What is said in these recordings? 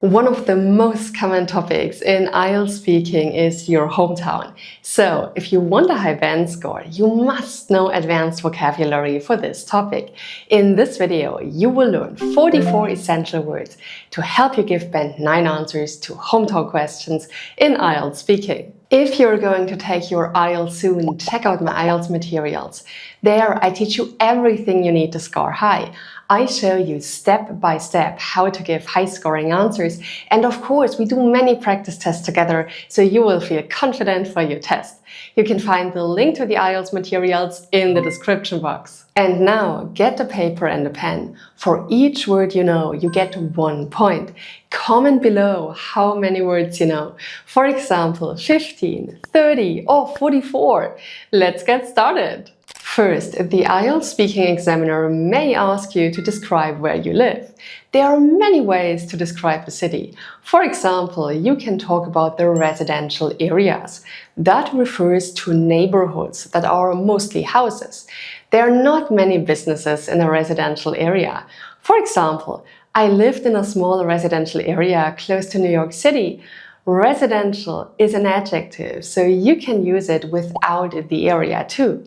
One of the most common topics in IELTS speaking is your hometown. So, if you want a high band score, you must know advanced vocabulary for this topic. In this video, you will learn 44 essential words to help you give band 9 answers to hometown questions in IELTS speaking. If you're going to take your IELTS soon, check out my IELTS materials. There, I teach you everything you need to score high. I show you step by step how to give high-scoring answers, and of course we do many practice tests together so you will feel confident for your test. You can find the link to the IELTS materials in the description box. And now get a paper and a pen. For each word you know, you get 1 point. Comment below how many words you know. For example, 15, 30 or 44. Let's get started. First, the IELTS speaking examiner may ask you to describe where you live. There are many ways to describe a city. For example, you can talk about the residential areas. That refers to neighborhoods that are mostly houses. There are not many businesses in a residential area. For example, I lived in a small residential area close to New York City. Residential is an adjective, so you can use it without the area too.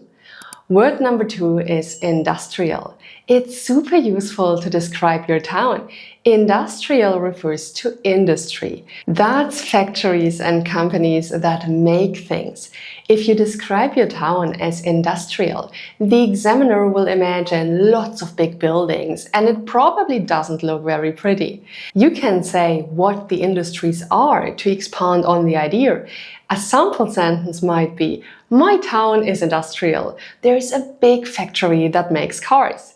Word number 2 is industrial. It's super useful to describe your town. Industrial refers to industry. That's factories and companies that make things. If you describe your town as industrial, the examiner will imagine lots of big buildings, and it probably doesn't look very pretty. You can say what the industries are to expand on the idea. A sample sentence might be, "My town is industrial. There is a big factory that makes cars."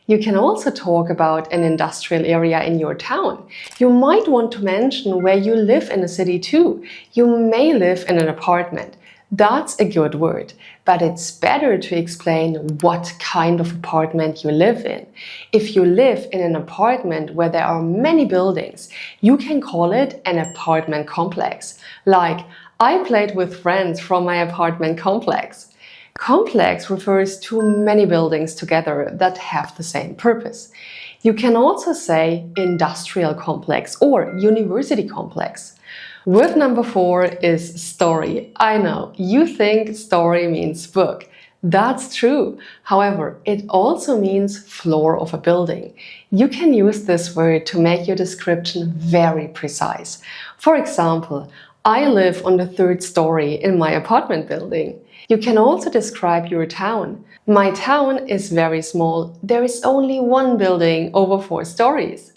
You can also talk about an industrial area in your town. You might want to mention where you live in a city too. You may live in an apartment. That's a good word, but it's better to explain what kind of apartment you live in. If you live in an apartment where there are many buildings, you can call it an apartment complex. Like, I played with friends from my apartment complex. Complex refers to many buildings together that have the same purpose. You can also say industrial complex or university complex. Word number 4 is story. I know, you think story means book. That's true. However, it also means floor of a building. You can use this word to make your description very precise. For example, I live on the 3rd story in my apartment building. You can also describe your town. My town is very small. There is only 1 building over 4 stories.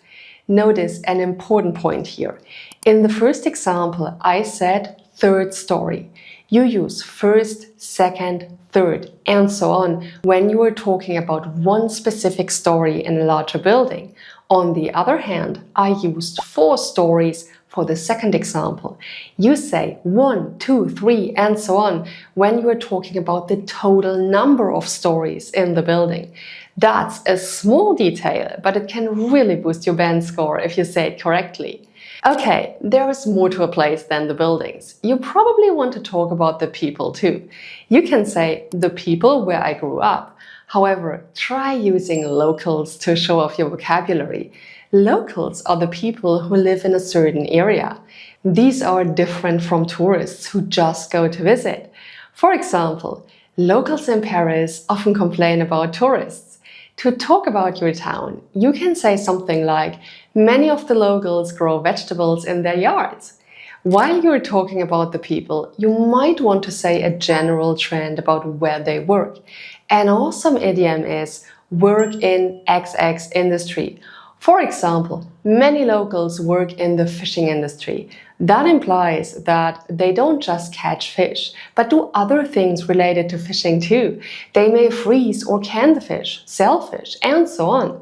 Notice an important point here. In the first example, I said 3rd story. You use 1st, 2nd, 3rd, and so on when you are talking about one specific story in a larger building. On the other hand, I used 4 stories for the second example. You say 1, 2, 3, and so on when you are talking about the total number of stories in the building. That's a small detail, but it can really boost your band score if you say it correctly. Okay, there is more to a place than the buildings. You probably want to talk about the people too. You can say the people where I grew up. However, try using locals to show off your vocabulary. Locals are the people who live in a certain area. These are different from tourists who just go to visit. For example, locals in Paris often complain about tourists. To talk about your town, you can say something like, "Many of the locals grow vegetables in their yards." While you're talking about the people, you might want to say a general trend about where they work. An awesome idiom is work in XX industry. For example, many locals work in the fishing industry. That implies that they don't just catch fish, but do other things related to fishing too. They may freeze or can the fish, sell fish, and so on.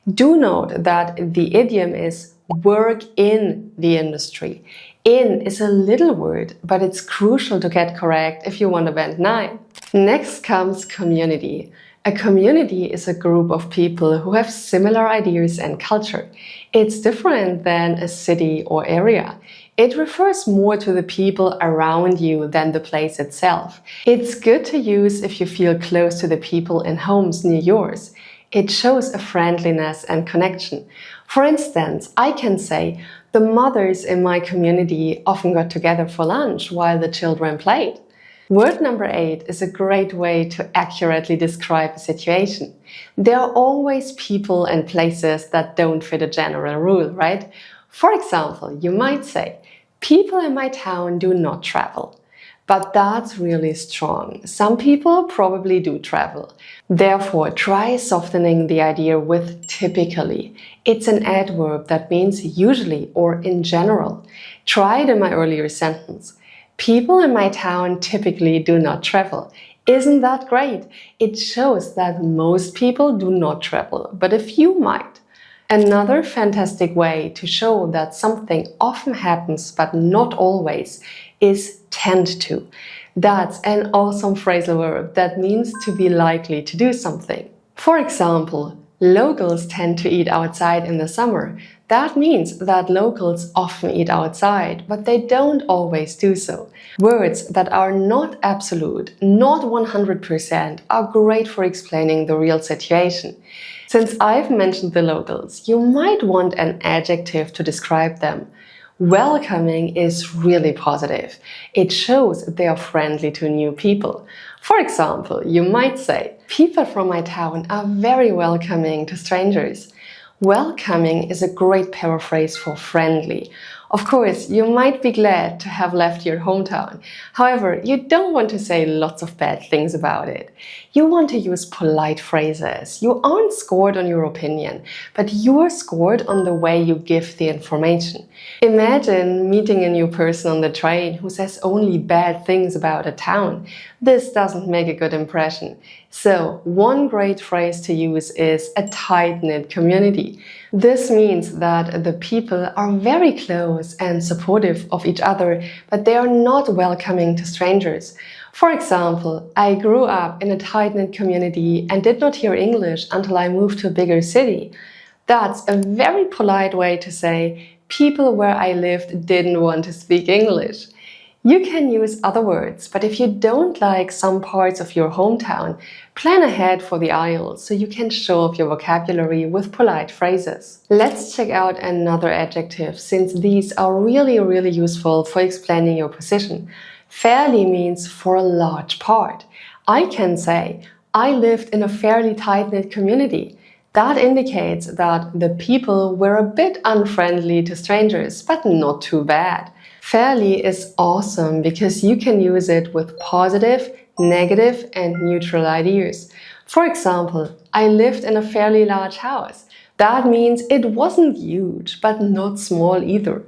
Do note that the idiom is work in the industry. In is a little word, but it's crucial to get correct if you want to band 9. Next comes community. A community is a group of people who have similar ideas and culture. It's different than a city or area. It refers more to the people around you than the place itself. It's good to use if you feel close to the people in homes near yours. It shows a friendliness and connection. For instance, I can say, The mothers in my community often got together for lunch while the children played. Word number 8 is a great way to accurately describe a situation. There are always people and places that don't fit a general rule, right? For example, you might say, people in my town do not travel. But that's really strong. Some people probably do travel. Therefore, try softening the idea with typically. It's an adverb that means usually or in general. Try it in my earlier sentence. People in my town typically do not travel. Isn't that great? It shows that most people do not travel, but a few might. Another fantastic way to show that something often happens but not always is tend to. That's an awesome phrasal verb that means to be likely to do something. For example, locals tend to eat outside in the summer. That means that locals often eat outside, but they don't always do so. Words that are not absolute, not 100%, are great for explaining the real situation. Since I've mentioned the locals, you might want an adjective to describe them. Welcoming is really positive. It shows they are friendly to new people. For example, you might say, people from my town are very welcoming to strangers. Welcoming is a great paraphrase for friendly. Of course, you might be glad to have left your hometown. However, you don't want to say lots of bad things about it. You want to use polite phrases. You aren't scored on your opinion, but you are scored on the way you give the information. Imagine meeting a new person on the train who says only bad things about a town. This doesn't make a good impression. So, one great phrase to use is a tight-knit community. This means that the people are very close and supportive of each other, but they are not welcoming to strangers. For example, I grew up in a tight-knit community and did not hear English until I moved to a bigger city. That's a very polite way to say people where I lived didn't want to speak English. You can use other words, but if you don't like some parts of your hometown, plan ahead for the IELTS so you can show off your vocabulary with polite phrases. Let's check out another adjective, since these are really useful for explaining your position. Fairly means for a large part. I can say, I lived in a fairly tight-knit community. That indicates that the people were a bit unfriendly to strangers, but not too bad. Fairly is awesome because you can use it with positive, negative, and neutral ideas. For example, I lived in a fairly large house. That means it wasn't huge, but not small either.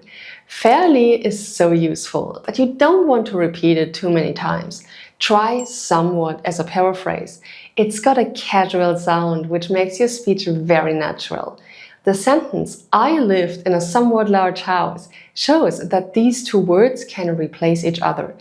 Fairly is so useful, but you don't want to repeat it too many times. Try somewhat as a paraphrase. It's got a casual sound which makes your speech very natural. The sentence, I lived in a somewhat large house, shows that these two words can replace each other.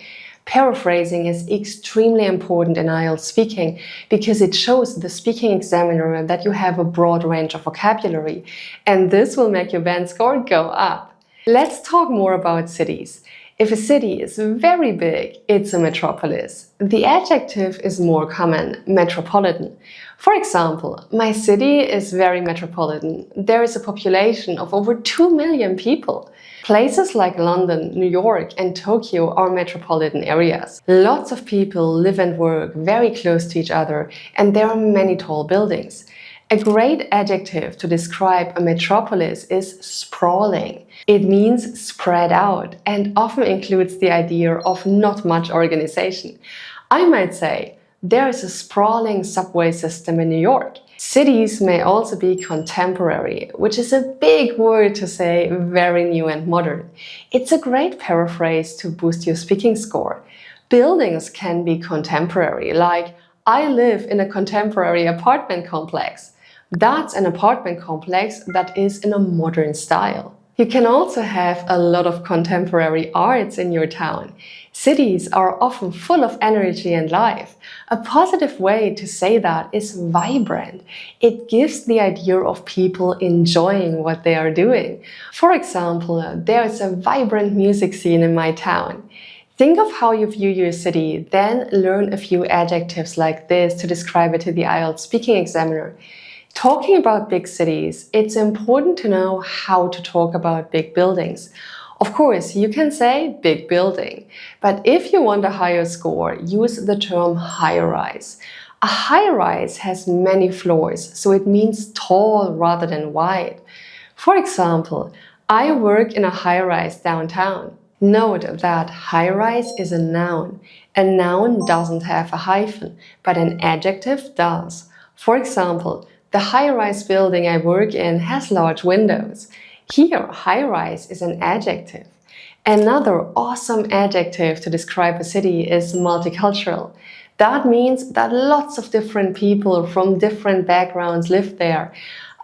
Paraphrasing is extremely important in IELTS speaking because it shows the speaking examiner that you have a broad range of vocabulary, and this will make your band score go up. Let's talk more about cities. If a city is very big, it's a metropolis. The adjective is more common, metropolitan. For example, my city is very metropolitan. There is a population of over 2 million people. Places like London, New York, and Tokyo are metropolitan areas. Lots of people live and work very close to each other, and there are many tall buildings. A great adjective to describe a metropolis is sprawling. It means spread out and often includes the idea of not much organization. I might say, there is a sprawling subway system in New York. Cities may also be contemporary, which is a big word to say very new and modern. It's a great paraphrase to boost your speaking score. Buildings can be contemporary, like, I live in a contemporary apartment complex. That's an apartment complex that is in a modern style. You can also have a lot of contemporary arts in your town. Cities are often full of energy and life. A positive way to say that is vibrant. It gives the idea of people enjoying what they are doing. For example, there is a vibrant music scene in my town. Think of how you view your city, then learn a few adjectives like this to describe it to the IELTS speaking examiner. Talking about big cities, it's important to know how to talk about big buildings. Of course, you can say big building, but if you want a higher score, use the term high-rise. A high-rise has many floors, so it means tall rather than wide. For example, I work in a high-rise downtown. Note that high-rise is a noun. A noun doesn't have a hyphen, but an adjective does. For example, the high-rise building I work in has large windows. Here, high-rise is an adjective. Another awesome adjective to describe a city is multicultural. That means that lots of different people from different backgrounds live there.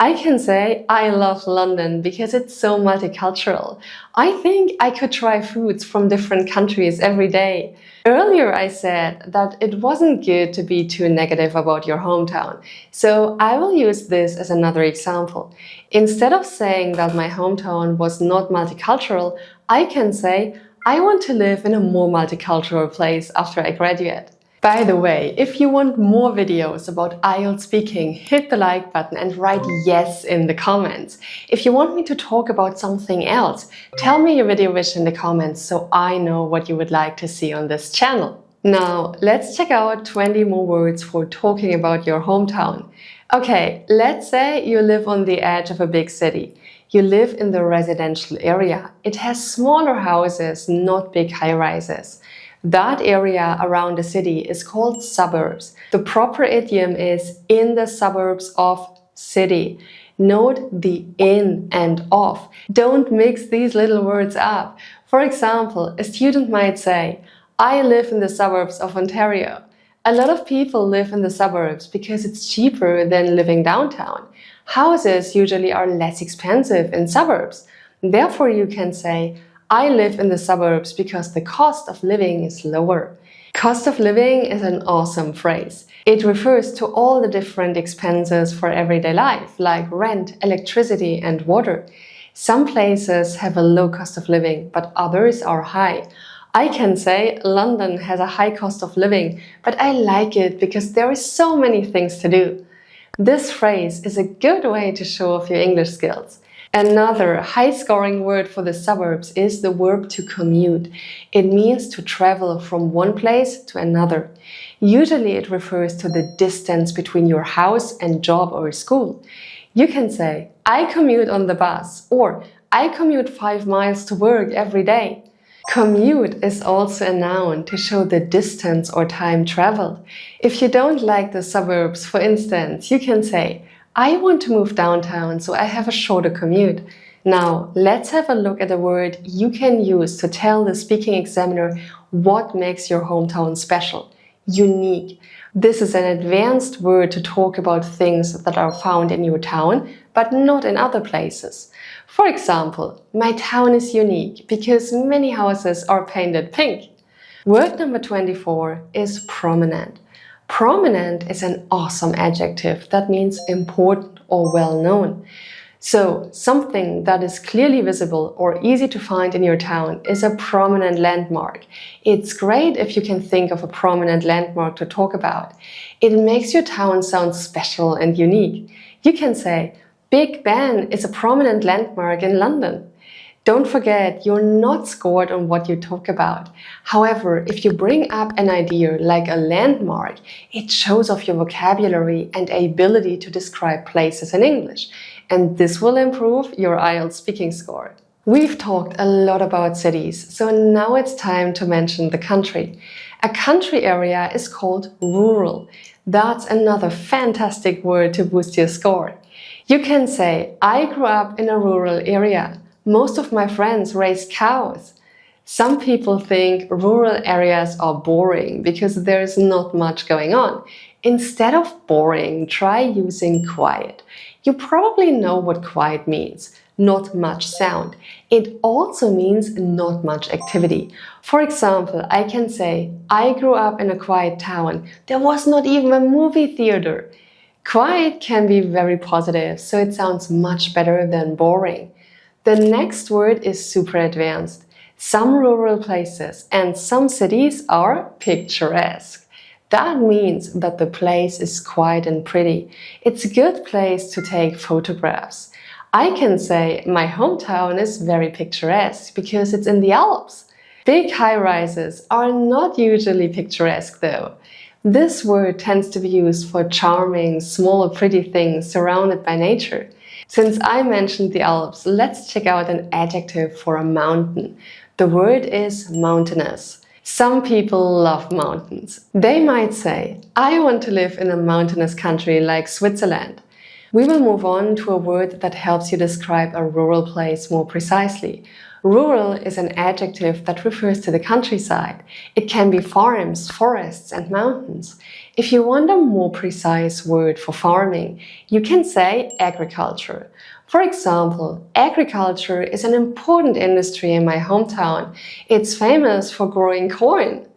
I can say I love London because it's so multicultural. I think I could try foods from different countries every day. Earlier I said that it wasn't good to be too negative about your hometown, so I will use this as another example. Instead of saying that my hometown was not multicultural, I can say I want to live in a more multicultural place after I graduate. By the way, if you want more videos about IELTS speaking, hit the like button and write yes in the comments. If you want me to talk about something else, tell me your video wish in the comments so I know what you would like to see on this channel. Now, let's check out 20 more words for talking about your hometown. Okay, let's say you live on the edge of a big city. You live in the residential area. It has smaller houses, not big high-rises. That area around the city is called suburbs. The proper idiom is in the suburbs of city. Note the in and of. Don't mix these little words up. For example, a student might say, I live in the suburbs of Ontario. A lot of people live in the suburbs because it's cheaper than living downtown. Houses usually are less expensive in suburbs. Therefore, you can say, I live in the suburbs because the cost of living is lower. Cost of living is an awesome phrase. It refers to all the different expenses for everyday life, like rent, electricity, and water. Some places have a low cost of living, but others are high. I can say London has a high cost of living, but I like it because there are so many things to do. This phrase is a good way to show off your English skills. Another high-scoring word for the suburbs is the verb to commute. It means to travel from one place to another. Usually it refers to the distance between your house and job or school. You can say, I commute on the bus, or I commute 5 miles to work every day. Commute is also a noun to show the distance or time traveled. If you don't like the suburbs, for instance, you can say, I want to move downtown, so I have a shorter commute. Now, let's have a look at a word you can use to tell the speaking examiner what makes your hometown special. Unique. This is an advanced word to talk about things that are found in your town, but not in other places. For example, my town is unique because many houses are painted pink. Word number 24 is prominent. Prominent is an awesome adjective that means important or well-known. So, something that is clearly visible or easy to find in your town is a prominent landmark. It's great if you can think of a prominent landmark to talk about. It makes your town sound special and unique. You can say, Big Ben is a prominent landmark in London. Don't forget, you're not scored on what you talk about. However, if you bring up an idea like a landmark, it shows off your vocabulary and ability to describe places in English. And this will improve your IELTS speaking score. We've talked a lot about cities, so now it's time to mention the country. A country area is called rural. That's another fantastic word to boost your score. You can say, I grew up in a rural area. Most of my friends raise cows. Some people think rural areas are boring because there's not much going on. Instead of boring, try using quiet. You probably know what quiet means. Not much sound. It also means not much activity. For example, I can say, I grew up in a quiet town. There was not even a movie theater. Quiet can be very positive, so it sounds much better than boring. The next word is super advanced. Some rural places and some cities are picturesque. That means that the place is quiet and pretty. It's a good place to take photographs. I can say my hometown is very picturesque because it's in the Alps. Big high-rises are not usually picturesque though. This word tends to be used for charming, small or pretty things surrounded by nature. Since I mentioned the Alps, let's check out an adjective for a mountain. The word is mountainous. Some people love mountains. They might say, I want to live in a mountainous country like Switzerland. We will move on to a word that helps you describe a rural place more precisely. Rural is an adjective that refers to the countryside. It can be farms, forests, and mountains. If you want a more precise word for farming, you can say agriculture. For example, agriculture is an important industry in my hometown. It's famous for growing corn.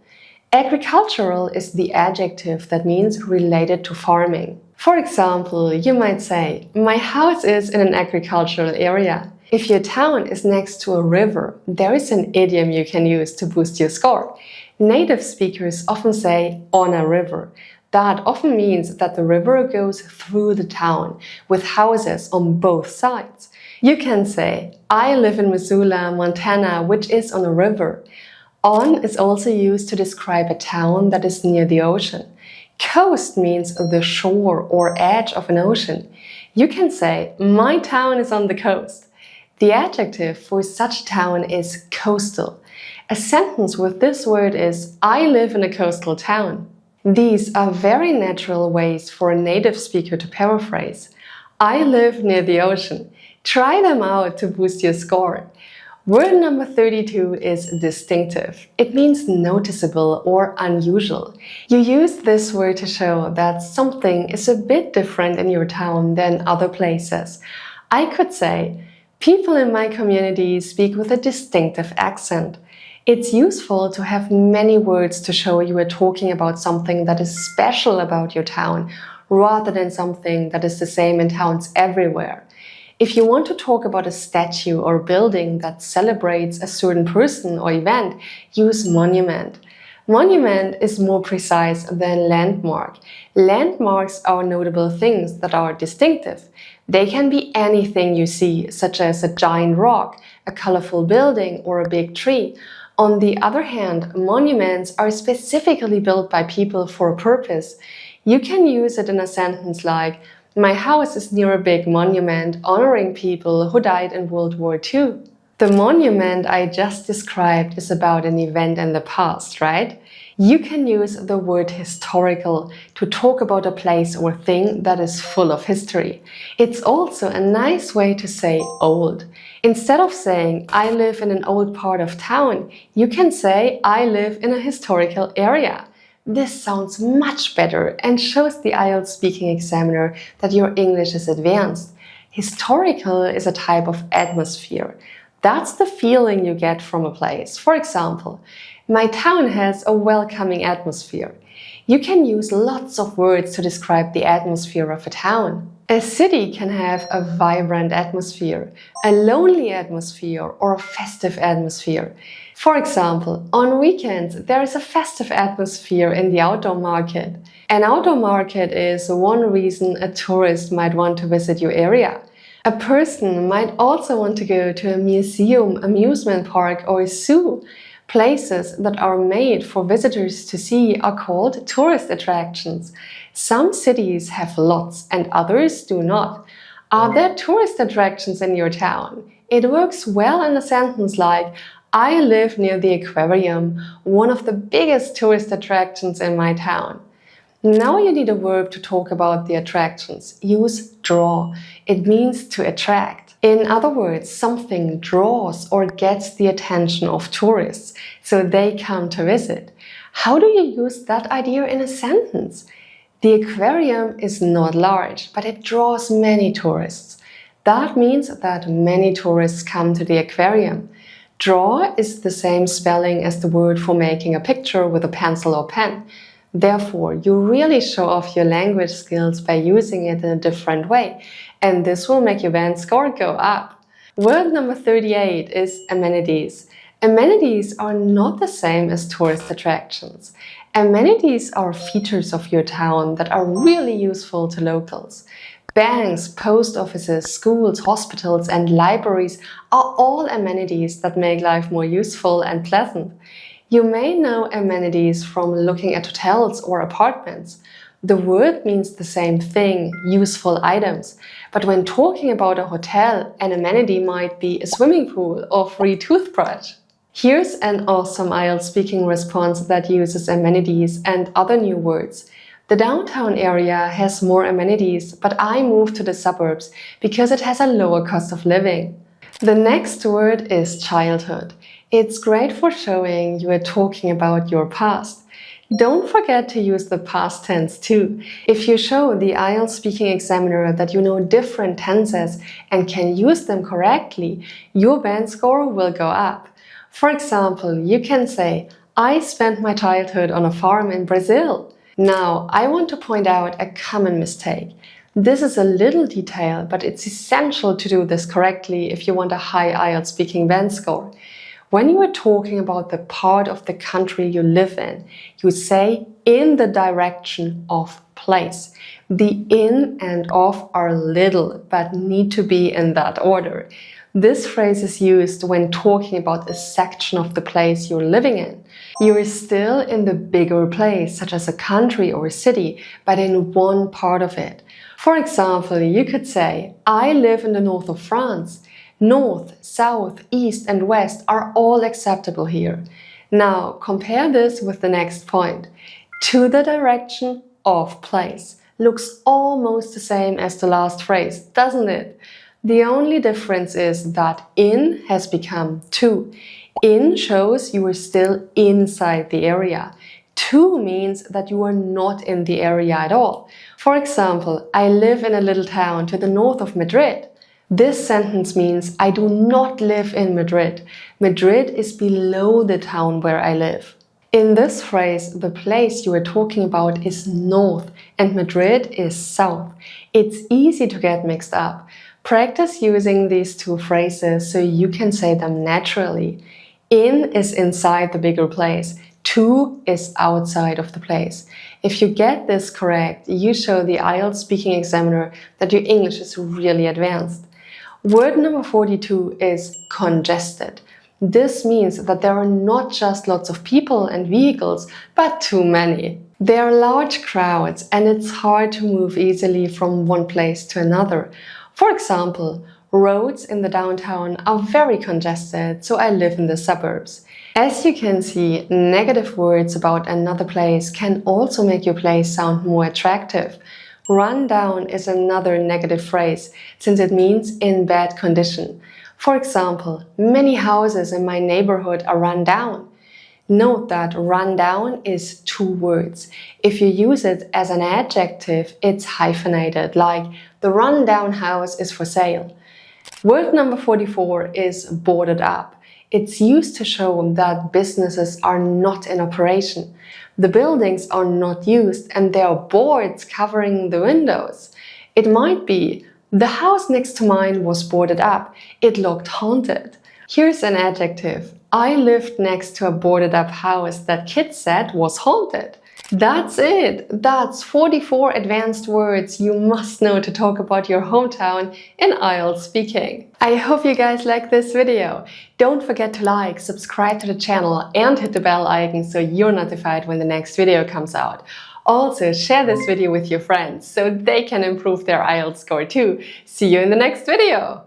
Agricultural is the adjective that means related to farming. For example, you might say, my house is in an agricultural area. If your town is next to a river, there is an idiom you can use to boost your score. Native speakers often say, on a river. That often means that the river goes through the town, with houses on both sides. You can say, I live in Missoula, Montana, which is on a river. On is also used to describe a town that is near the ocean. Coast means the shore or edge of an ocean. You can say, my town is on the coast. The adjective for such a town is coastal. A sentence with this word is, I live in a coastal town. These are very natural ways for a native speaker to paraphrase. I live near the ocean. Try them out to boost your score. Word number 32 is distinctive. It means noticeable or unusual. You use this word to show that something is a bit different in your town than other places. I could say, people in my community speak with a distinctive accent. It's useful to have many words to show you are talking about something that is special about your town, rather than something that is the same in towns everywhere. If you want to talk about a statue or building that celebrates a certain person or event, use monument. Monument is more precise than landmark. Landmarks are notable things that are distinctive. They can be anything you see, such as a giant rock, a colorful building, or a big tree. On the other hand, monuments are specifically built by people for a purpose. You can use it in a sentence like, my house is near a big monument honoring people who died in World War II. The monument I just described is about an event in the past, right? You can use the word historical to talk about a place or thing that is full of history. It's also a nice way to say old. Instead of saying, I live in an old part of town, you can say, I live in a historical area. This sounds much better and shows the IELTS speaking examiner that your English is advanced. Historical is a type of atmosphere. That's the feeling you get from a place. For example, my town has a welcoming atmosphere. You can use lots of words to describe the atmosphere of a town. A city can have a vibrant atmosphere, a lonely atmosphere, or a festive atmosphere. For example, on weekends, there is a festive atmosphere in the outdoor market. An outdoor market is one reason a tourist might want to visit your area. A person might also want to go to a museum, amusement park, or a zoo. Places that are made for visitors to see are called tourist attractions. Some cities have lots and others do not. Are there tourist attractions in your town? It works well in a sentence like, I live near the aquarium, one of the biggest tourist attractions in my town. Now you need a verb to talk about the attractions. Use draw. It means to attract. In other words, something draws or gets the attention of tourists, so they come to visit. How do you use that idea in a sentence? The aquarium is not large, but it draws many tourists. That means that many tourists come to the aquarium. Draw is the same spelling as the word for making a picture with a pencil or pen. Therefore, you really show off your language skills by using it in a different way, and this will make your band score go up. Word number 38 is amenities. Amenities are not the same as tourist attractions. Amenities are features of your town that are really useful to locals. Banks, post offices, schools, hospitals, and libraries are all amenities that make life more useful and pleasant. You may know amenities from looking at hotels or apartments. The word means the same thing, useful items. But when talking about a hotel, an amenity might be a swimming pool or free toothbrush. Here's an awesome IELTS speaking response that uses amenities and other new words. The downtown area has more amenities, but I moved to the suburbs because it has a lower cost of living. The next word is childhood. It's great for showing you are talking about your past. Don't forget to use the past tense too. If you show the IELTS speaking examiner that you know different tenses and can use them correctly, your band score will go up. For example, you can say, I spent my childhood on a farm in Brazil. Now, I want to point out a common mistake. This is a little detail, but it's essential to do this correctly if you want a high IELTS speaking band score. When you are talking about the part of the country you live in, you say in the direction of place. The in and of are little, but need to be in that order. This phrase is used when talking about a section of the place you're living in. You are still in the bigger place, such as a country or a city, but in one part of it. For example, you could say, I live in the north of France. North, south, east, and west are all acceptable here. Now, compare this with the next point. To the direction of place. Looks almost the same as the last phrase, doesn't it? The only difference is that in has become to. In shows you are still inside the area. To means that you are not in the area at all. For example, I live in a little town to the north of Madrid. This sentence means I do not live in Madrid. Madrid is below the town where I live. In this phrase, the place you are talking about is north and Madrid is south. It's easy to get mixed up. Practice using these two phrases so you can say them naturally. In is inside the bigger place. To is outside of the place. If you get this correct, you show the IELTS speaking examiner that your English is really advanced. Word number 42 is congested. This means that there are not just lots of people and vehicles, but too many. There are large crowds and it's hard to move easily from one place to another. For example, roads in the downtown are very congested, so I live in the suburbs. As you can see, negative words about another place can also make your place sound more attractive. Run down is another negative phrase, since it means in bad condition. For example, many houses in my neighborhood are run down. Note that run down is two words. If you use it as an adjective, it's hyphenated, like the run-down house is for sale. Word number 44 is boarded up. It's used to show that businesses are not in operation. The buildings are not used and there are boards covering the windows. It might be, the house next to mine was boarded up. It looked haunted. Here's an adjective. I lived next to a boarded up house that kids said was haunted. That's it. That's 44 advanced words you must know to talk about your hometown in IELTS speaking. I hope you guys like this video. Don't forget to like, subscribe to the channel and hit the bell icon so you're notified when the next video comes out. Also, share this video with your friends so they can improve their IELTS score too. See you in the next video.